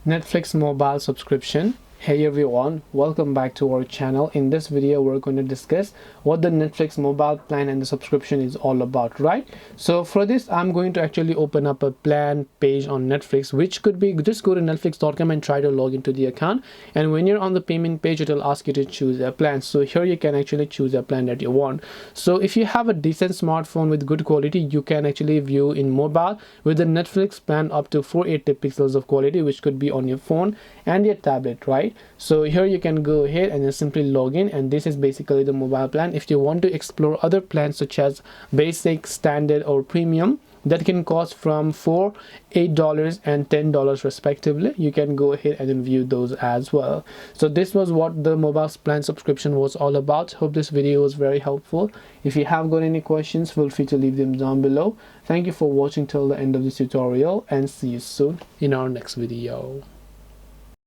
Netflix mobile subscription. Hey everyone, welcome back to our channel. In this video we're going to discuss what the Netflix mobile plan and the subscription is all about, right? So for this I'm going to actually open up a plan page on Netflix, which could be just go to netflix.com and try to log into the account, and when you're on the payment page it will ask you to choose a plan. So here you can actually choose a plan that you want. So if you have a decent smartphone with good quality, you can actually view in mobile with the Netflix plan up to 480 pixels of quality, which could be on your phone and your tablet, right? So here you can go ahead and just simply log in, and this is basically the mobile plan. If you want to explore other plans such as basic, standard or premium that can cost from $4, $8 and $10 respectively, you can go ahead and then view those as well. So this was what the mobile plan subscription was all about. Hope this video was very helpful. If you have got any questions, feel free to leave them down below. Thank you for watching till the end of this tutorial, and see you soon in our next video.